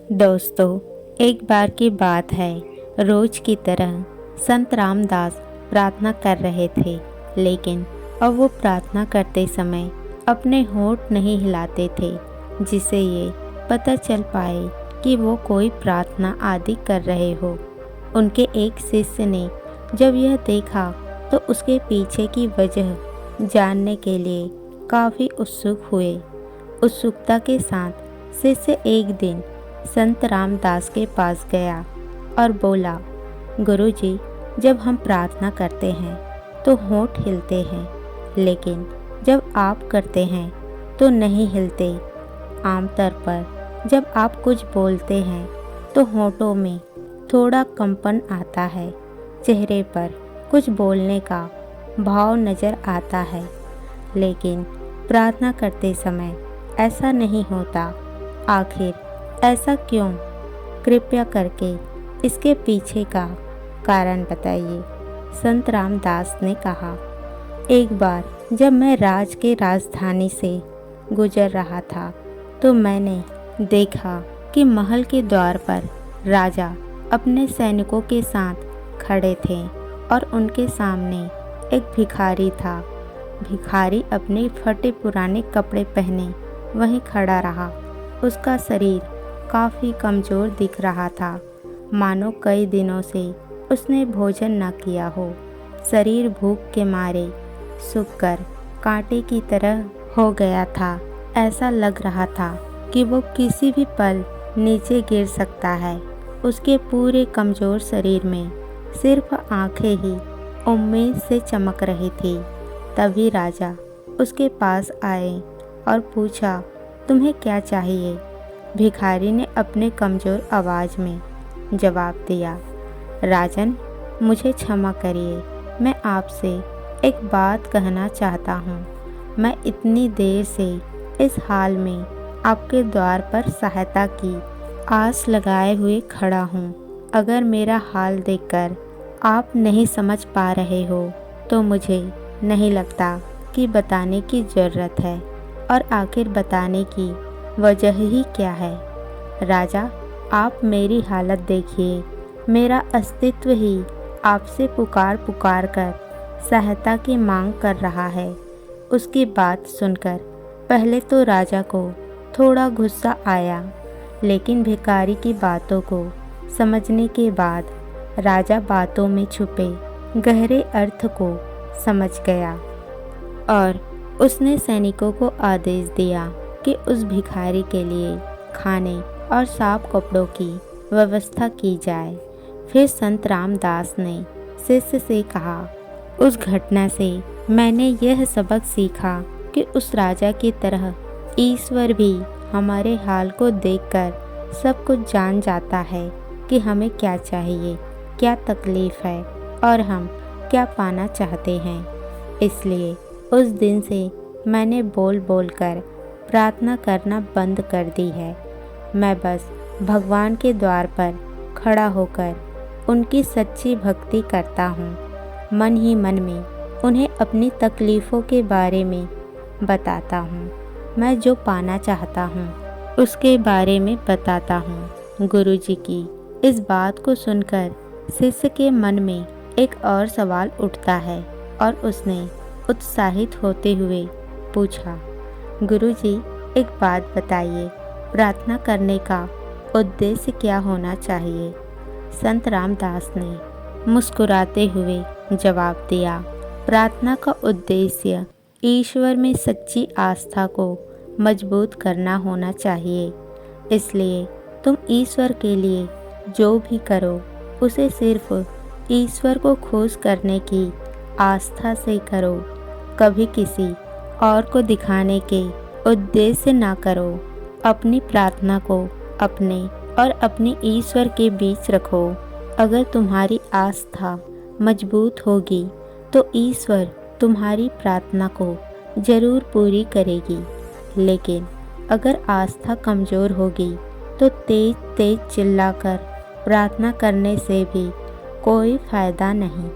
दोस्तों, एक बार की बात है। रोज की तरह संत रामदास प्रार्थना कर रहे थे, लेकिन अब वो प्रार्थना करते समय अपने होंठ नहीं हिलाते थे, जिससे ये पता चल पाए कि वो कोई प्रार्थना आदि कर रहे हो। उनके एक शिष्य ने जब यह देखा तो उसके पीछे की वजह जानने के लिए काफ़ी उत्सुक हुए। उत्सुकता के साथ शिष्य एक दिन संत रामदास के पास गया और बोला, गुरुजी, जब हम प्रार्थना करते हैं तो होंठ हिलते हैं, लेकिन जब आप करते हैं तो नहीं हिलते। आमतौर पर जब आप कुछ बोलते हैं तो होंठों में थोड़ा कंपन आता है, चेहरे पर कुछ बोलने का भाव नज़र आता है, लेकिन प्रार्थना करते समय ऐसा नहीं होता। आखिर ऐसा क्यों? कृपया करके इसके पीछे का कारण बताइए। संत रामदास ने कहा, एक बार जब मैं के राजधानी से गुजर रहा था तो मैंने देखा कि महल के द्वार पर राजा अपने सैनिकों के साथ खड़े थे और उनके सामने एक भिखारी था। भिखारी अपने फटे पुराने कपड़े पहने वहीं खड़ा रहा। उसका शरीर काफ़ी कमज़ोर दिख रहा था, मानो कई दिनों से उसने भोजन न किया हो। शरीर भूख के मारे सूखकर कांटे की तरह हो गया था। ऐसा लग रहा था कि वो किसी भी पल नीचे गिर सकता है। उसके पूरे कमज़ोर शरीर में सिर्फ आंखें ही उम्मीद से चमक रही थी। तभी राजा उसके पास आए और पूछा, तुम्हें क्या चाहिए? भिखारी ने अपने कमज़ोर आवाज़ में जवाब दिया, राजन, मुझे क्षमा करिए, मैं आपसे एक बात कहना चाहता हूँ। मैं इतनी देर से इस हाल में आपके द्वार पर सहायता की आस लगाए हुए खड़ा हूँ। अगर मेरा हाल देखकर आप नहीं समझ पा रहे हो तो मुझे नहीं लगता कि बताने की ज़रूरत है। और आखिर बताने की वजह ही क्या है? राजा, आप मेरी हालत देखिए। मेरा अस्तित्व ही आपसे पुकार पुकार कर सहायता की मांग कर रहा है। उसकी बात सुनकर पहले तो राजा को थोड़ा गुस्सा आया, लेकिन भिखारी की बातों को समझने के बाद राजा बातों में छुपे गहरे अर्थ को समझ गया और उसने सैनिकों को आदेश दिया कि उस भिखारी के लिए खाने और साफ कपड़ों की व्यवस्था की जाए। फिर संत रामदास ने शिष्य से कहा, उस घटना से मैंने यह सबक सीखा कि उस राजा की तरह ईश्वर भी हमारे हाल को देखकर सब कुछ जान जाता है कि हमें क्या चाहिए, क्या तकलीफ़ है और हम क्या पाना चाहते हैं। इसलिए उस दिन से मैंने बोल बोल कर प्रार्थना करना बंद कर दी है। मैं बस भगवान के द्वार पर खड़ा होकर उनकी सच्ची भक्ति करता हूँ। मन ही मन में उन्हें अपनी तकलीफ़ों के बारे में बताता हूँ। मैं जो पाना चाहता हूँ उसके बारे में बताता हूँ। गुरुजी की इस बात को सुनकर शिष्य के मन में एक और सवाल उठता है और उसने उत्साहित होते हुए पूछा, गुरुजी, एक बात बताइए, प्रार्थना करने का उद्देश्य क्या होना चाहिए? संत रामदास ने मुस्कुराते हुए जवाब दिया, प्रार्थना का उद्देश्य ईश्वर में सच्ची आस्था को मजबूत करना होना चाहिए। इसलिए तुम ईश्वर के लिए जो भी करो उसे सिर्फ ईश्वर को खुश करने की आस्था से करो। कभी किसी और को दिखाने के उद्देश्य ना करो। अपनी प्रार्थना को अपने और अपने ईश्वर के बीच रखो। अगर तुम्हारी आस्था मजबूत होगी तो ईश्वर तुम्हारी प्रार्थना को ज़रूर पूरी करेगी, लेकिन अगर आस्था कमज़ोर होगी तो तेज तेज चिल्लाकर प्रार्थना करने से भी कोई फ़ायदा नहीं।